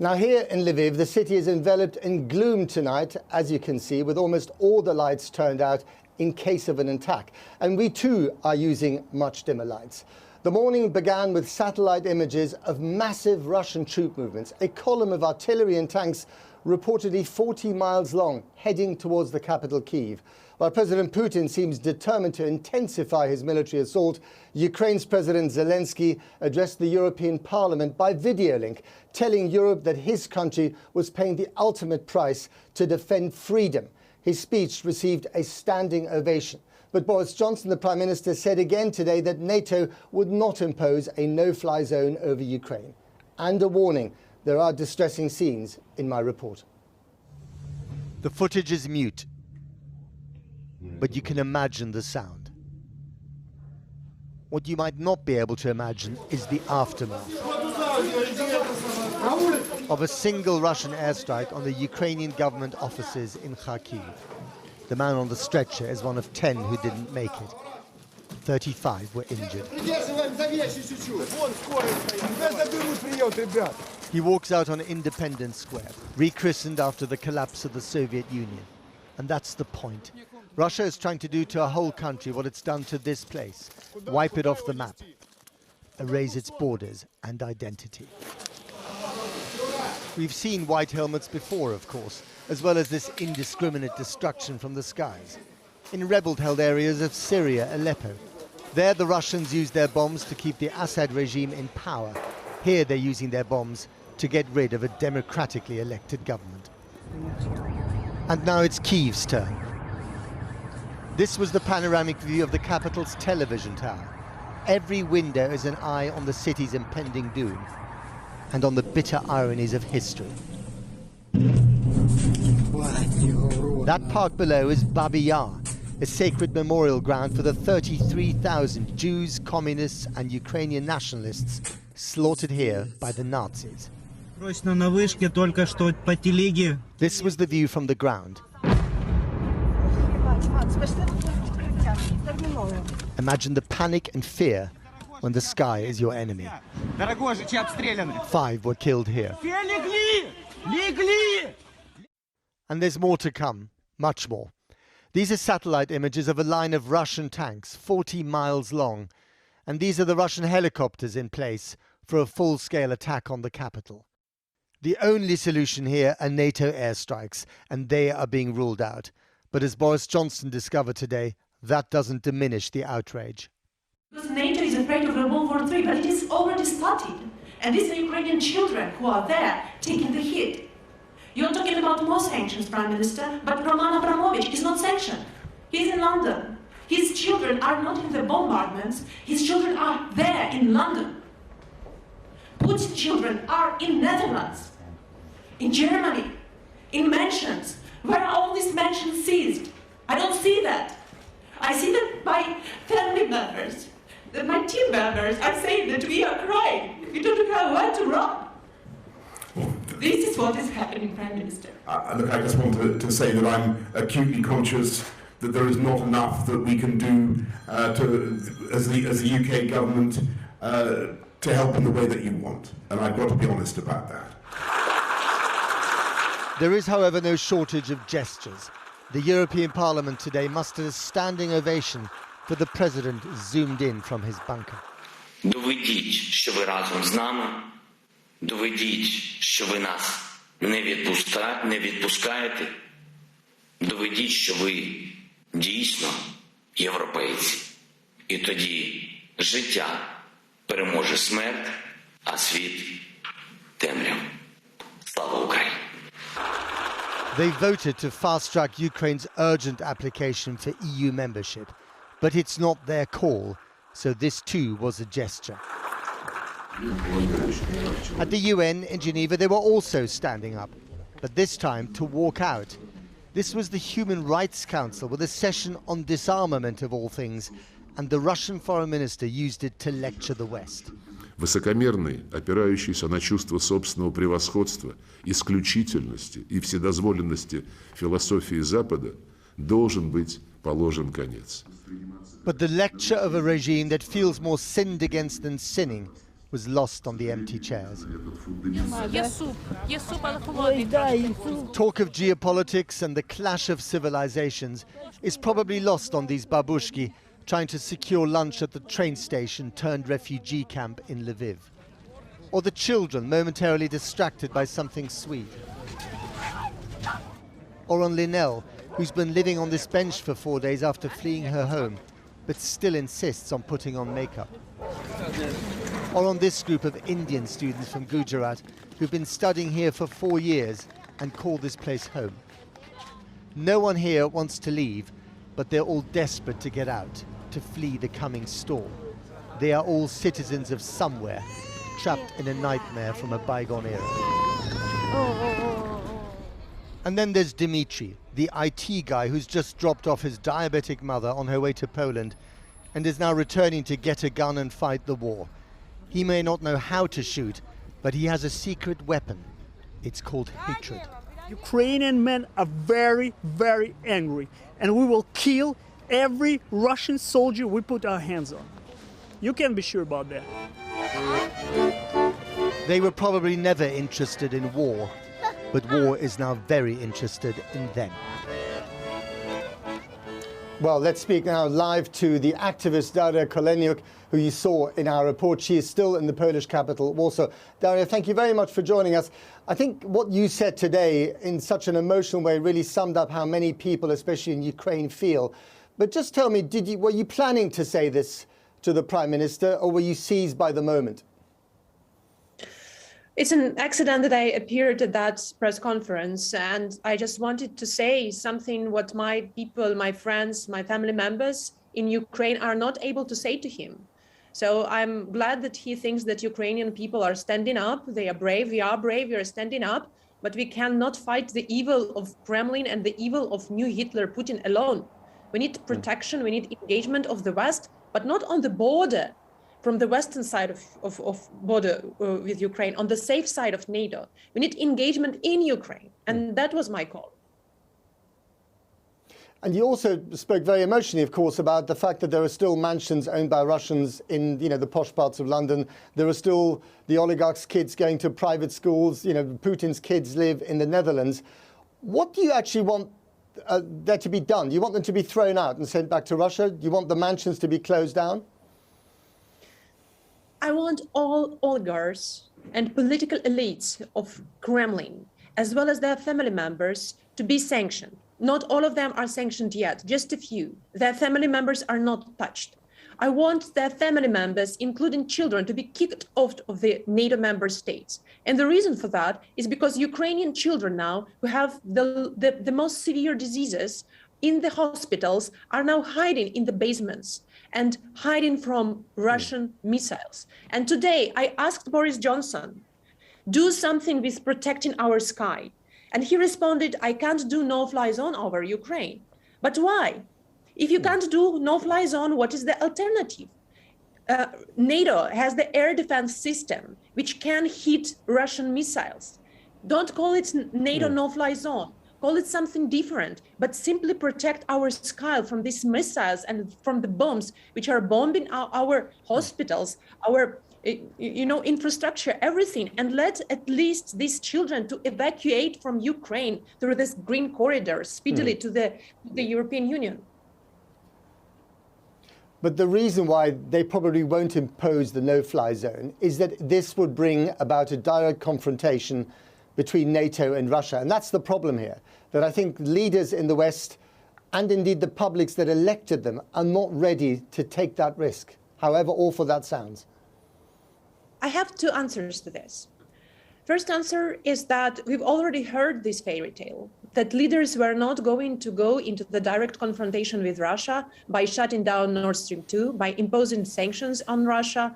Now here in Lviv, the city is enveloped in gloom tonight, as you can see, with almost all the lights turned out in case of an attack. And we too are using much dimmer lights. The morning began with satellite images of massive Russian troop movements, a column of artillery and tanks reportedly 40 miles long, heading towards the capital Kyiv. While President Putin seems determined to intensify his military assault, Ukraine's President Zelenskyy addressed the European Parliament by video link, telling Europe that his country was paying the ultimate price to defend freedom. His speech received a standing ovation. But Boris Johnson, the Prime Minister, said again today that NATO would not impose a no-fly zone over Ukraine. And a warning, there are distressing scenes in my report. The footage is mute, but you can imagine the sound. What you might not be able to imagine is the aftermath of a single Russian airstrike on the Ukrainian government offices in Kyiv. The man on the stretcher is one of 10 who didn't make it. 35 were injured. He walks out on Independence Square, rechristened after the collapse of the Soviet Union. And that's the point. Russia is trying to do to a whole country what it's done to this place. Wipe it off the map. Erase its borders and identity. We've seen white helmets before, of course, as well as this indiscriminate destruction from the skies. In rebel-held areas of Syria, Aleppo. There the Russians used their bombs to keep the Assad regime in power. Here they're using their bombs to get rid of a democratically elected government. And now it's Kyiv's turn. This was the panoramic view of the capital's television tower. Every window is an eye on the city's impending doom and on the bitter ironies of history. That park below is Babi Yar, a sacred memorial ground for the 33,000 Jews, communists and Ukrainian nationalists slaughtered here by the Nazis. This was the view from the ground. Imagine the panic and fear when the sky is your enemy. 5 were killed here. And there's more to come, much more. These are satellite images of a line of Russian tanks, 40 miles long. And these are the Russian helicopters in place for a full-scale attack on the capital. The only solution here are NATO airstrikes, and they are being ruled out. But as Boris Johnson discovered today, that doesn't diminish the outrage. Because NATO is afraid of World War III, but it is already started. And these are Ukrainian children who are there taking the hit. You're talking about more sanctions, Prime Minister, but Roman Abramovich is not sanctioned. He's in London. His children are not in the bombardments. His children are there in London. Putin's children are in Netherlands, in Germany, in mansions. Where are all these mansions seized? I don't see that. I see that my family members, that my team members are saying that we are crying. We don't know where to run. This is what is happening, Prime Minister. Look, I just want to say that I'm acutely conscious that there is not enough that we can do as the UK government to help in the way that you want. And I've got to be honest about that. There is, however, no shortage of gestures. The European Parliament today mustered a standing ovation for the President zoomed in from his bunker. Доведіть, що ви разом з нами. Доведіть, що ви нас не відпускаєте. Доведіть, що ви дійсно європейці. І тоді життя переможе смерть, а світ темряву. Слава Україні! They voted to fast-track Ukraine's urgent application for EU membership, but it's not their call, so this too was a gesture. At the UN in Geneva, they were also standing up, but this time to walk out. This was the Human Rights Council with a session on disarmament of all things, and the Russian foreign minister used it to lecture the West. Высокомерный, опирающийся на чувство собственного превосходства, исключительности и вседозволенности философии Запада, должен быть положен конец. But the lecture of a regime that feels more sinned against than sinning was lost on the empty chairs. Talk of geopolitics and the clash of civilizations is probably lost on these babushki trying to secure lunch at the train station turned refugee camp in Lviv. Or the children momentarily distracted by something sweet. Or on Linel, who's been living on this bench for 4 days after fleeing her home, but still insists on putting on makeup. Or on this group of Indian students from Gujarat who've been studying here for 4 years and call this place home. No one here wants to leave, but they're all desperate to get out, to flee the coming storm. They are all citizens of somewhere, trapped in a nightmare from a bygone era. And then there's Dmitry, the IT guy who's just dropped off his diabetic mother on her way to Poland and is now returning to get a gun and fight the war. He may not know how to shoot, but he has a secret weapon. It's called hatred. Ukrainian men are very, very angry, and we will kill every Russian soldier we put our hands on. You can be sure about that. They were probably never interested in war, but war is now very interested in them. Well, let's speak now live to the activist Daria Koleniuk, who you saw in our report. She is still in the Polish capital, Warsaw. Daria, thank you very much for joining us. I think what you said today in such an emotional way really summed up how many people, especially in Ukraine, feel. But just tell me, were you planning to say this to the Prime Minister, or were you seized by the moment? It's an accident that I appeared at that press conference, and I just wanted to say something what my people, my friends, my family members in Ukraine are not able to say to him. So I'm glad that he thinks that Ukrainian people are standing up. They are brave. We are brave. We are standing up. But we cannot fight the evil of Kremlin and the evil of new Hitler, Putin alone. We need protection. We need engagement of the West, but not on the border, from the western side of border with Ukraine, on the safe side of NATO. We need engagement in Ukraine. And that was my call. And you also spoke very emotionally, of course, about the fact that there are still mansions owned by Russians in, the posh parts of London. There are still the oligarchs' kids going to private schools. Putin's kids live in the Netherlands. What do you actually want there to be done? Do you want them to be thrown out and sent back to Russia? Do you want the mansions to be closed down? I want all oligarchs and political elites of Kremlin, as well as their family members, to be sanctioned. Not all of them are sanctioned yet, just a few. Their family members are not touched. I want their family members, including children, to be kicked off of the NATO member states. And the reason for that is because Ukrainian children now, who have the most severe diseases in the hospitals, are now hiding in the basements and hiding from Russian missiles. And today I asked Boris Johnson, do something with protecting our sky. And he responded, I can't do no-fly zone over Ukraine. But why? If you can't do no-fly zone, what is the alternative? NATO has the air defense system, which can hit Russian missiles. Don't call it NATO no-fly zone. Call it something different, but simply protect our sky from these missiles and from the bombs which are bombing our hospitals, our infrastructure, everything, and let at least these children to evacuate from Ukraine through this green corridor speedily to the European Union. But the reason why they probably won't impose the no-fly zone is that this would bring about a direct confrontation between NATO and Russia. And that's the problem here, that I think leaders in the West and indeed the publics that elected them are not ready to take that risk, however awful that sounds. I have two answers to this. First answer is that we've already heard this fairy tale, that leaders were not going to go into the direct confrontation with Russia by shutting down Nord Stream 2, by imposing sanctions on Russia,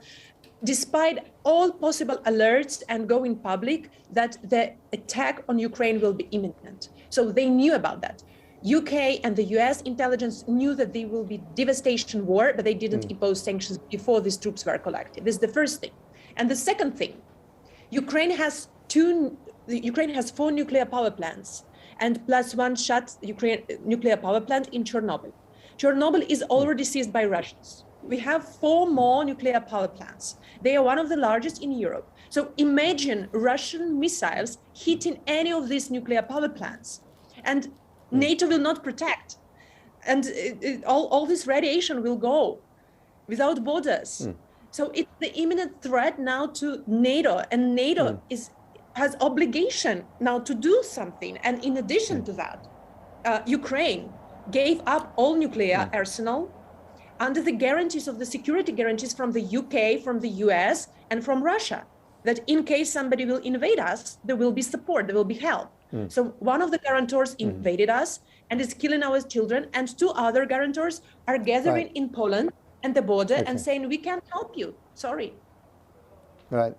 despite all possible alerts and going public that the attack on Ukraine will be imminent. So they knew about that. UK and the US intelligence knew that there will be devastation war, but they didn't impose sanctions before these troops were collected. This is the first thing. And the second thing, Ukraine has 4 nuclear power plants and plus one shut Ukraine nuclear power plant in Chernobyl. Chernobyl is already seized by Russians. We have 4 more nuclear power plants. They are one of the largest in Europe. So imagine Russian missiles hitting any of these nuclear power plants. And NATO will not protect. And all this radiation will go without borders. So it's the imminent threat now to NATO, and NATO has obligation now to do something. And in addition to that, Ukraine gave up all nuclear arsenal under the guarantees of the security guarantees from the UK, from the US, and from Russia, that in case somebody will invade us, there will be support, there will be help. So one of the guarantors invaded us and is killing our children, and 2 other guarantors are gathering in Poland and the border and saying, we can't help you, sorry. Right.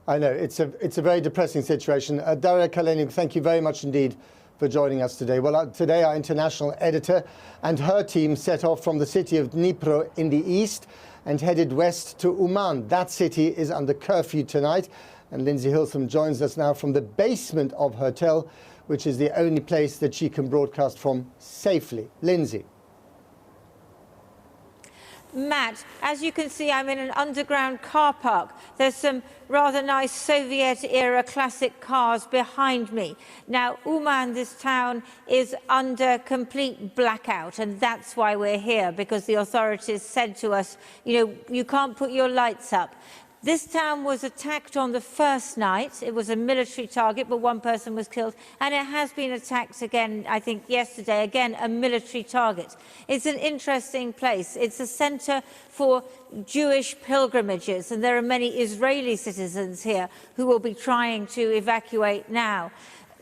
I know, it's a very depressing situation. Daria Kaleniuk, thank you very much indeed for joining us today. Well, today our international editor and her team set off from the city of Dnipro in the east and headed west to Uman. That city is under curfew tonight. And Lindsay Hilsum joins us now from the basement of her hotel, which is the only place that she can broadcast from safely. Lindsay. Matt, as you can see, I'm in an underground car park. There's some rather nice Soviet-era classic cars behind me. Now, Uman, this town, is under complete blackout, and that's why we're here, because the authorities said to us, you know, you can't put your lights up. This town was attacked on the first night. It was a military target, but 1 person was killed. And it has been attacked again, I think, yesterday. Again, a military target. It's an interesting place. It's a center for Jewish pilgrimages, and there are many Israeli citizens here who will be trying to evacuate now.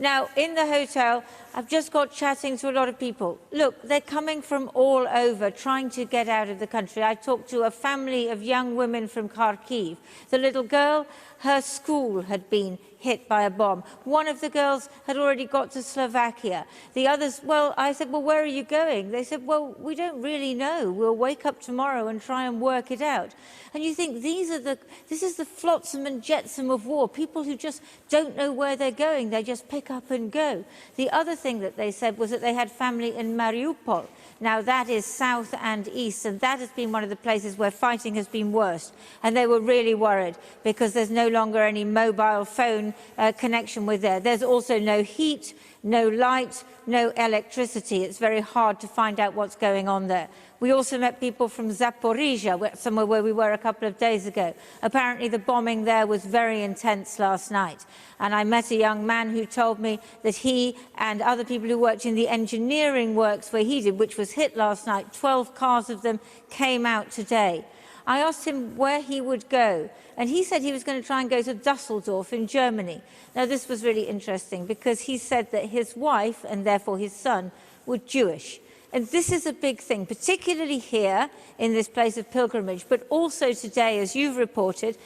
Now, in the hotel, I've just got chatting to a lot of people. Look, they're coming from all over, trying to get out of the country. I talked to a family of young women from Kyiv. The little girl, her school had been hit by a bomb. One of the girls had already got to Slovakia. The others, well, I said, well, where are you going? They said, well, we don't really know. We'll wake up tomorrow and try and work it out. And you think this is the flotsam and jetsam of war. People who just don't know where they're going. They just pick up and go. The other thing that they said was that they had family in Mariupol. Now, that is south and east, and that has been one of the places where fighting has been worst. And they were really worried because there's no longer any mobile phone connection with there. There's also no heat, no light, no electricity. It's very hard to find out what's going on there. We also met people from Zaporizhia, somewhere where we were a couple of days ago. Apparently the bombing there was very intense last night. And I met a young man who told me that he and other people who worked in the engineering works where he did, which was hit last night, 12 cars of them came out today. I asked him where he would go, and he said he was going to try and go to Dusseldorf in Germany. Now, this was really interesting because he said that his wife, and therefore his son, were Jewish. And this is a big thing, particularly here in this place of pilgrimage, but also today, as you've reported,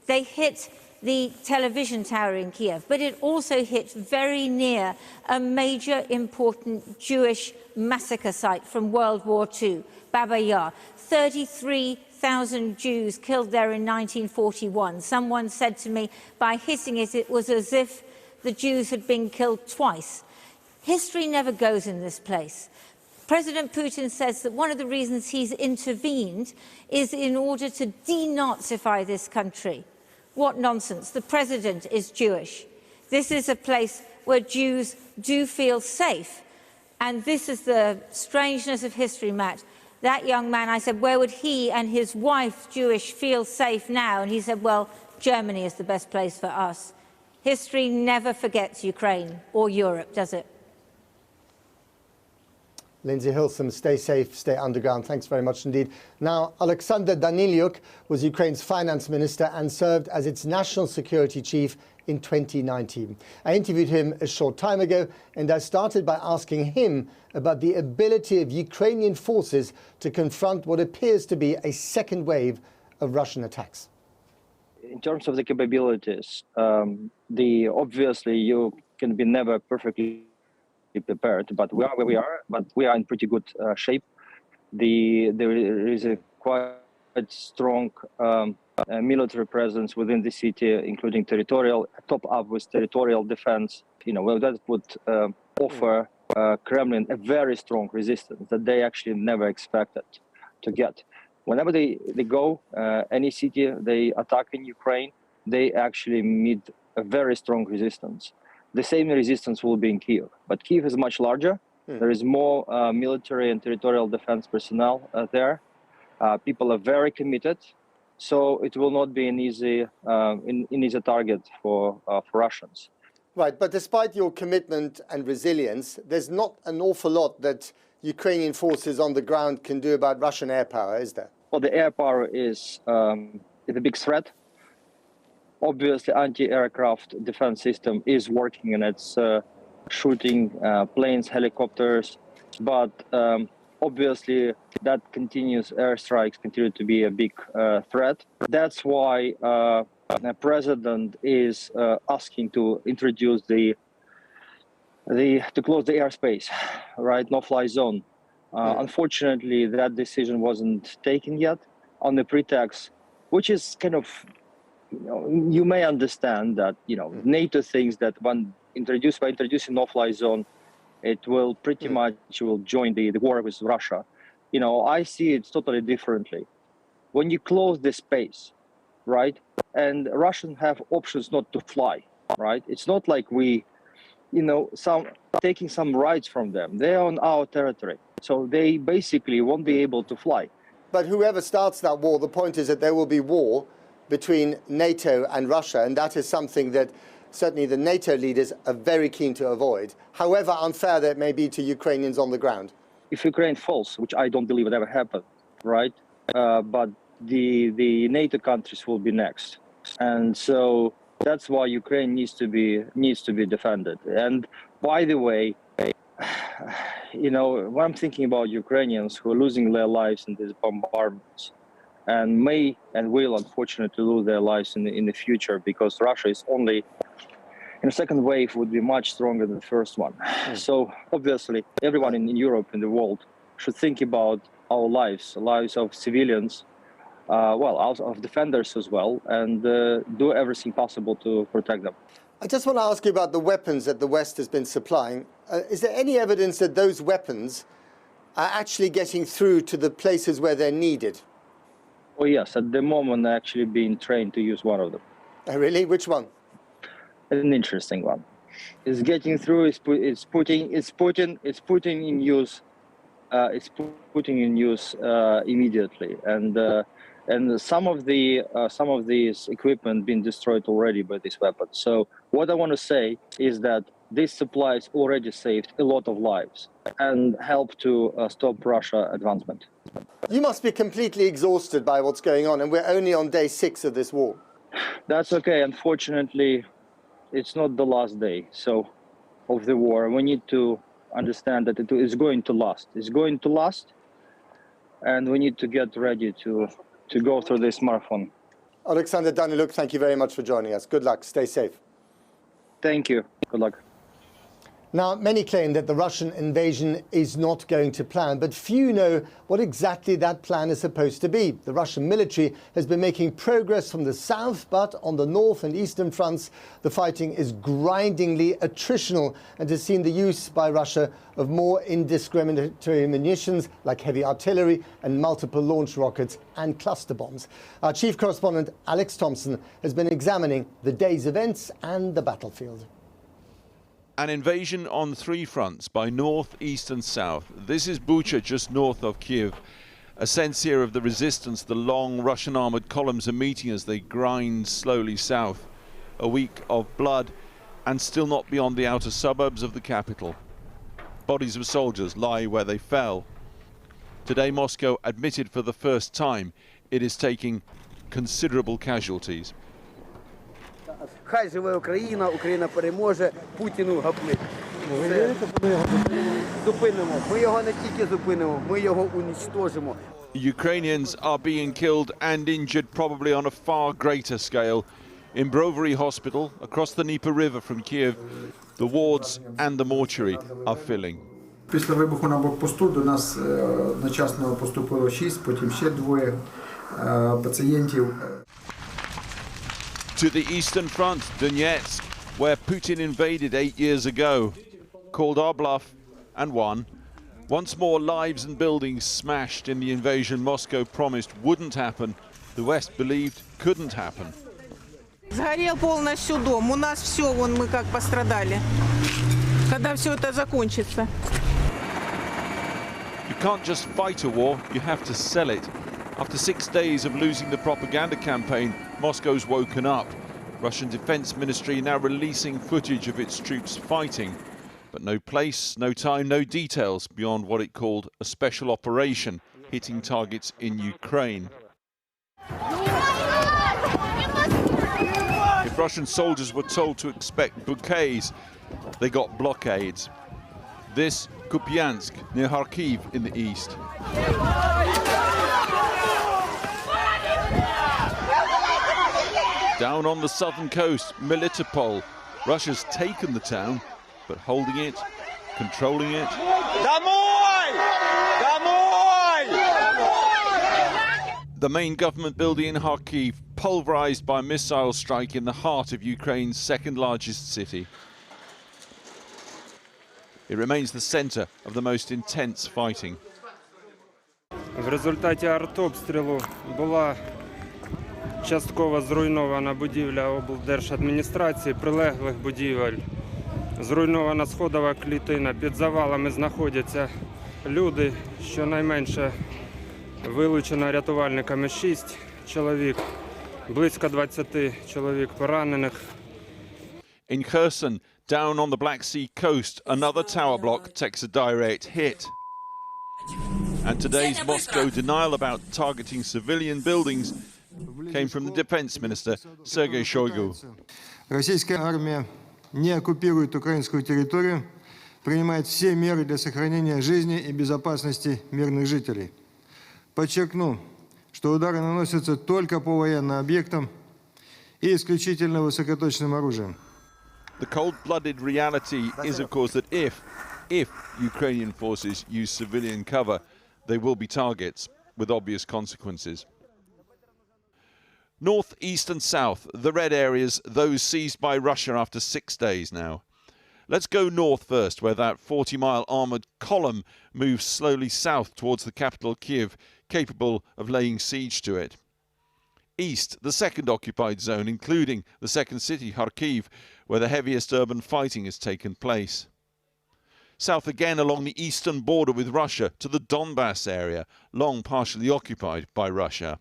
they hit the television tower in Kyiv, but it also hit very near a major important Jewish massacre site from World War II, Baba Yar. 33,000 Jews killed there in 1941. Someone said to me, by hitting it, it was as if the Jews had been killed twice. History never goes in this place. President Putin says that one of the reasons he's intervened is in order to denazify this country. What nonsense. The president is Jewish. This is a place where Jews do feel safe. And this is the strangeness of history, Matt. That young man, I said, where would he and his wife, Jewish, feel safe now? And he said, well, Germany is the best place for us. History never forgets Ukraine or Europe, does it? Lindsay Hilsum, stay safe, stay underground. Thanks very much indeed. Now, Alexander Danylyuk was Ukraine's finance minister and served as its national security chief in 2019. I interviewed him a short time ago, and I started by asking him about the ability of Ukrainian forces to confront what appears to be a second wave of Russian attacks. In terms of the capabilities, obviously you can be never perfectly prepared, but we are where we are, but we are in pretty good shape. There is a quite strong military presence within the city, including territorial, top up with territorial defense. Well, that would offer Kremlin a very strong resistance that they actually never expected to get. Whenever they go any city, they attack in Ukraine, they actually meet a very strong resistance. The same resistance will be in Kyiv, but Kyiv is much larger. There is more military and territorial defense personnel there. People are very committed, so it will not be an easy target for Russians. Right, but despite your commitment and resilience, there's not an awful lot that Ukrainian forces on the ground can do about Russian air power, is there? Well, the air power is a big threat. Obviously, anti-aircraft defense system is working and it's shooting planes, helicopters, but obviously that continuous airstrikes continue to be a big threat. That's why the president is asking to introduce to close the airspace, right? No-fly zone. Unfortunately, that decision wasn't taken yet on the pretext, which is kind of, you may understand that, NATO thinks that by introducing no-fly zone, it will pretty much will join the war with Russia. I see it totally differently. When you close the space, right, and Russians have options not to fly, right? It's not like we, taking some rights from them. They're on our territory, so they basically won't be able to fly. But whoever starts that war, the point is that there will be war between NATO and Russia, and that is something that certainly the NATO leaders are very keen to avoid, however unfair that may be to Ukrainians on the ground. If Ukraine falls, which I don't believe would ever happen, right? But the NATO countries will be next, and so that's why Ukraine needs to be defended. And by the way, when I'm thinking about Ukrainians who are losing their lives in these bombardments, and may and will unfortunately lose their lives in the future, because Russia is only in the second wave would be much stronger than the first one. So obviously everyone in Europe, in the world, should think about our lives of civilians, of defenders as well, and do everything possible to protect them. I just want to ask you about the weapons that the West has been supplying. Is there any evidence that those weapons are actually getting through to the places where they're needed? Oh yes, at the moment I'm actually being trained to use one of them. Oh, really? Which one? An interesting one. It's getting through. It's putting in use. It's putting in use immediately, and some of these equipment been destroyed already by this weapon. So what I want to say is that these supplies already saved a lot of lives and helped to stop Russia advancement. You must be completely exhausted by what's going on, and we're only on day 6 of this war. That's okay. Unfortunately, it's not the last day of the war. We need to understand that it is going to last. It's going to last, and we need to get ready to go through this marathon. Alexander Daniluk, thank you very much for joining us. Good luck. Stay safe. Thank you. Good luck. Now, many claim that the Russian invasion is not going to plan, but few know what exactly that plan is supposed to be. The Russian military has been making progress from the south, but on the north and eastern fronts, the fighting is grindingly attritional and has seen the use by Russia of more indiscriminatory munitions like heavy artillery and multiple launch rockets and cluster bombs. Our chief correspondent, Alex Thompson, has been examining the day's events and the battlefield. An invasion on 3 fronts by north, east and south. This is Bucha, just north of Kyiv. A sense here of the resistance the long Russian armoured columns are meeting as they grind slowly south. A week of blood and still not beyond the outer suburbs of the capital. Bodies of soldiers lie where they fell. Today Moscow admitted for the first time it is taking considerable casualties. Хай живе Україна, Україна переможе, Путіну гаплик. Зупинимо. Ми його не тільки зупинимо, ми його уничтожимо. Ukrainians are being killed and injured probably on a far greater scale. In Brovary Hospital, across the Dnieper River from Kyiv, the wards and the mortuary are filling. Після вибуху на блокпосту до нас одночасно поступило 6, потім ще 2 пацієнтів. To the eastern front, Donetsk, where Putin invaded 8 years ago, called our bluff and won. Once more, lives and buildings smashed in the invasion Moscow promised wouldn't happen, the West believed couldn't happen. Сгорел полностью дом. У нас все, вон мы как пострадали. Когда все это закончится? You can't just fight a war, you have to sell it. After 6 days of losing the propaganda campaign, Moscow's woken up. Russian Defense Ministry now releasing footage of its troops fighting. But no place, no time, no details beyond what it called a special operation, hitting targets in Ukraine. If Russian soldiers were told to expect bouquets, they got blockades. This, Kupiansk, near Kyiv in the east. Down on the southern coast, Melitopol. Russia's taken the town, but holding it, controlling it. The main government building in Kyiv, pulverized by a missile strike in the heart of Ukraine's second largest city. It remains the center of the most intense fighting. В результаті артобстрілу була частково зруйнована будівля облдержадміністрації, прилеглих будівель. Зруйнована сходова клітина, під завалами знаходяться люди, щонайменше вилучено рятувальниками 6 чоловік, близько 20 чоловік поранених. In Kherson, down on the Black Sea coast, another tower block takes a direct hit. And today's Moscow denial about targeting civilian buildings came from the defense minister, Sergei Shoigu. Российская армия не оккупирует украинскую территорию, принимает все меры для сохранения жизни и безопасности мирных жителей. Подчеркну, что удары наносятся только по военным объектам и исключительно высокоточным оружием. The cold-blooded reality is, of course, that if Ukrainian forces use civilian cover, they will be targets with obvious consequences. North, east and south, the red areas, those seized by Russia after 6 days now. Let's go north first, where that 40-mile armoured column moves slowly south towards the capital Kyiv, capable of laying siege to it. East, the second occupied zone, including the second city, Kharkiv, where the heaviest urban fighting has taken place. South again along the eastern border with Russia to the Donbass area, long partially occupied by Russia.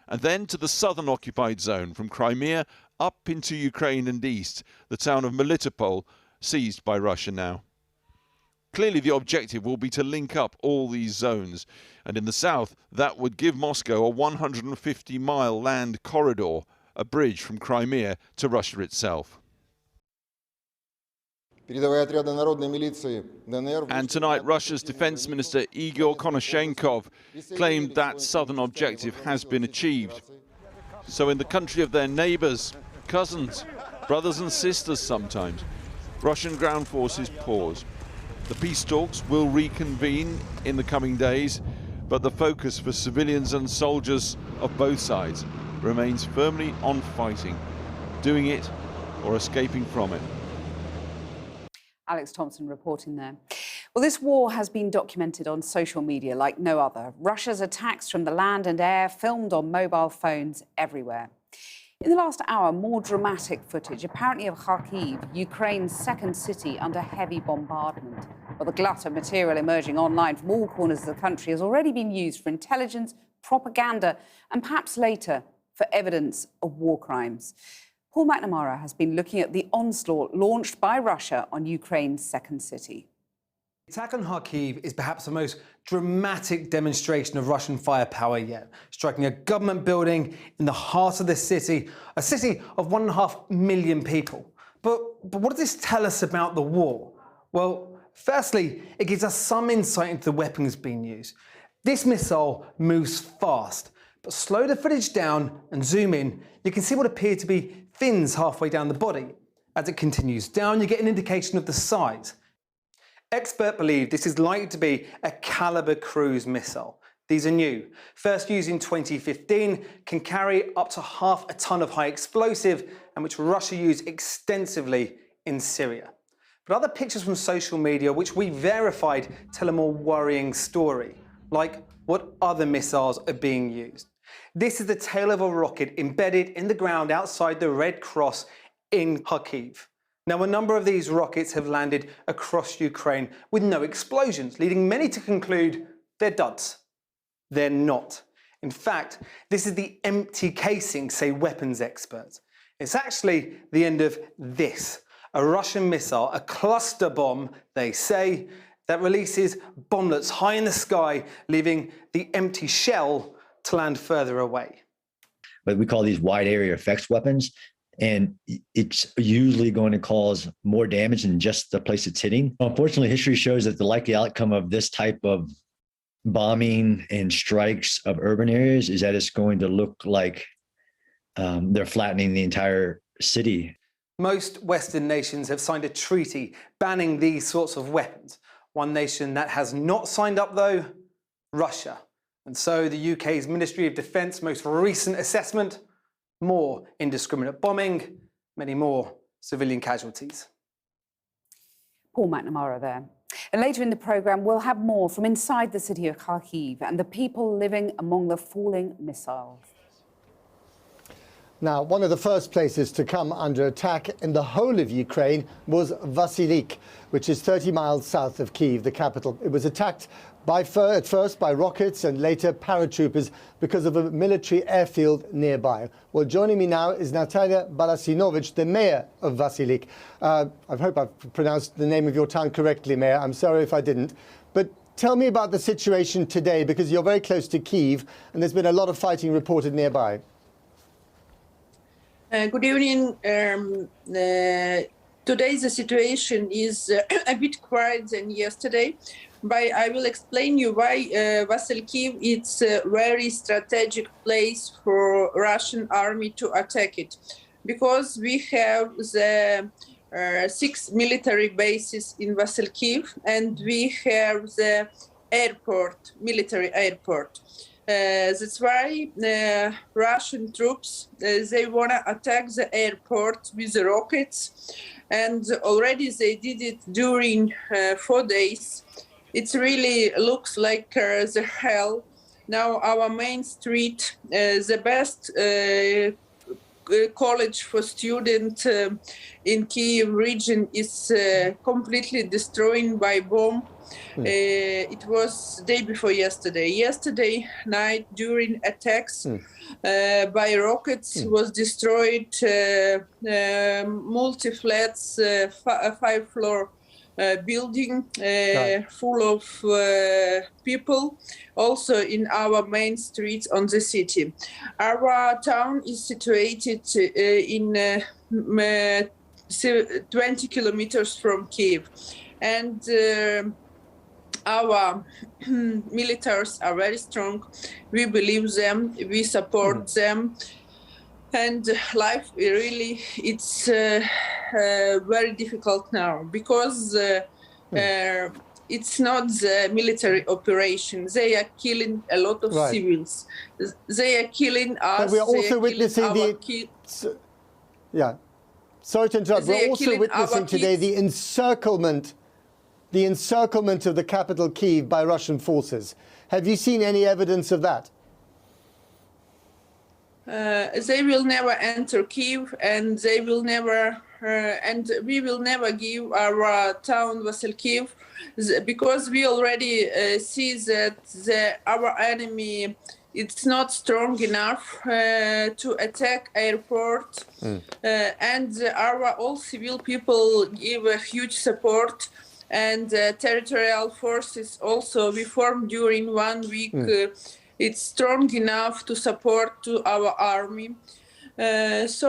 And then to the southern occupied zone, from Crimea up into Ukraine and east, the town of Melitopol, seized by Russia now. Clearly the objective will be to link up all these zones, and in the south that would give Moscow a 150-mile land corridor, a bridge from Crimea to Russia itself. And tonight Russia's defense minister Igor Konashenkov claimed that southern objective has been achieved. So in the country of their neighbours, cousins, brothers and sisters sometimes, Russian ground forces pause. The peace talks will reconvene in the coming days, but the focus for civilians and soldiers of both sides remains firmly on fighting, doing it or escaping from it. Alex Thompson reporting there. Well, this war has been documented on social media like no other. Russia's attacks from the land and air filmed on mobile phones everywhere. In the last hour, more dramatic footage, apparently of Kharkiv, Ukraine's second city under heavy bombardment. Well, the glut of material emerging online from all corners of the country has already been used for intelligence, propaganda, and perhaps later for evidence of war crimes. Paul McNamara has been looking at the onslaught launched by Russia on Ukraine's second city. The attack on Kharkiv is perhaps the most dramatic demonstration of Russian firepower yet, striking a government building in the heart of the city, a city of 1.5 million people. But what does this tell us about the war? Well, firstly, it gives us some insight into the weapons being used. This missile moves fast, but slow the footage down and zoom in, you can see what appear to be fins halfway down the body. As it continues down, you get an indication of the size. Experts believe this is likely to be a Caliber cruise missile. These are new. First used in 2015, can carry up to half a ton of high explosive, and which Russia used extensively in Syria. But other pictures from social media, which we verified, tell a more worrying story, like what other missiles are being used. This is the tail of a rocket embedded in the ground outside the Red Cross in Kyiv. Now, a number of these rockets have landed across Ukraine with no explosions, leading many to conclude they're duds. They're not. In fact, this is the empty casing, say weapons experts. It's actually the end of this, a Russian missile, a cluster bomb, they say, that releases bomblets high in the sky, leaving the empty shell to land further away. But we call these wide area effects weapons, and it's usually going to cause more damage than just the place it's hitting. Unfortunately, history shows that the likely outcome of this type of bombing and strikes of urban areas is that it's going to look like they're flattening the entire city. Most Western nations have signed a treaty banning these sorts of weapons. One nation that has not signed up, though, Russia. And so the UK's Ministry of Defence most recent assessment, more indiscriminate bombing, many more civilian casualties. Paul McNamara there. And later in the programme, we'll have more from inside the city of Kyiv and the people living among the falling missiles. Now, one of the first places to come under attack in the whole of Ukraine was Vasilik, which is 30 miles south of Kyiv, the capital. It was attacked at first by rockets and later paratroopers because of a military airfield nearby. Well, joining me now is Natalia Balasinovich, the mayor of Vasilik. I hope I've pronounced the name of your town correctly, Mayor. I'm sorry if I didn't. But tell me about the situation today, because you're very close to Kyiv and there's been a lot of fighting reported nearby. Good evening. Today the situation is a bit quiet than yesterday, but I will explain you why Vasilik is a very strategic place for Russian army to attack it. Because we have the 6 military bases in Vasilik, and we have the airport, military airport. That's why Russian troops, they want to attack the airport with the rockets, and already they did it during 4 days. It really looks like the hell. Now our main street, the best college for students in Kyiv region is completely destroyed by bomb. It was day before yesterday. Yesterday night, during attacks by rockets, was destroyed multi-flats, 5-floor building full of people, also in our main streets on the city. Our town is situated in 20 kilometers from Kyiv, and our militaries are very strong. We believe them, we support them, and life really, it's very difficult now, because it's not the military operation. They are killing a lot of civils. They are killing us. But we are also witnessing sorry to interrupt. We're also witnessing today the encirclement of the capital Kyiv by Russian forces. Have you seen any evidence of that? They will never enter Kyiv, and they will never, and we will never give our town Vasilik, because we already see that our enemy, it's not strong enough to attack airport, and our all civil people give a huge support. And territorial forces also we formed during 1 week. It's strong enough to support to our army. It's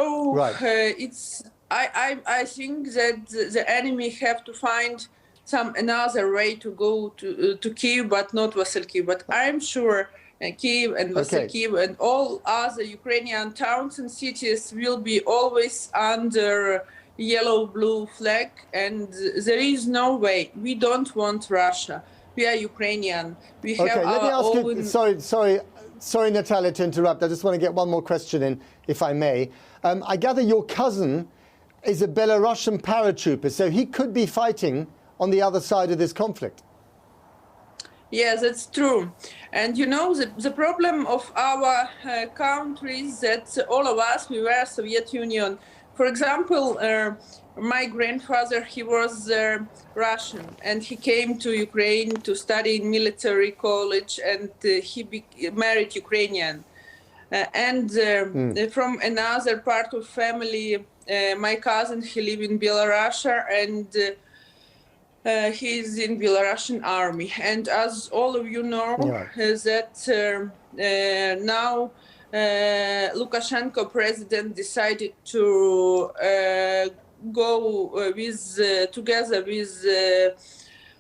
I think that the enemy have to find another way to go to Kyiv, but not Vasilik. But I'm sure Kyiv and Vasilik and all other Ukrainian towns and cities will be always under yellow-blue flag, and there is no way. We don't want Russia. We are Ukrainian. We have let me ask own... you, sorry, Natalia, to interrupt. I just want to get one more question in, if I may. I gather your cousin is a Belarusian paratrooper, so he could be fighting on the other side of this conflict. Yes, that's true. And you know, the problem of our country is that all of us, we were Soviet Union. For example, my grandfather, he was Russian, and he came to Ukraine to study in military college, and he married Ukrainian. From another part of family, my cousin, he live in Belarus, and he's in Belarusian army. And as all of you know, that now Lukashenko president decided to go together with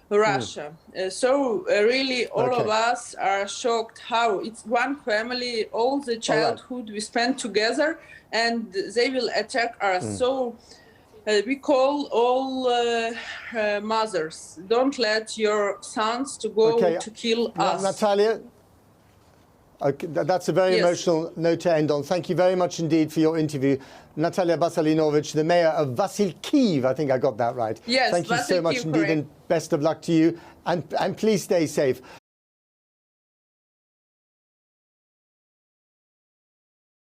Russia. So really all of us are shocked how it's one family, all the childhood we spent together, and they will attack us. So we call all mothers, don't let your sons to go to kill us. Natalia, okay, that's a very emotional note to end on. Thank you very much indeed for your interview. Natalia Basalinovich, the mayor of Kyiv. I think I got that right. Yes, thank you so much indeed, and best of luck to you. And please stay safe.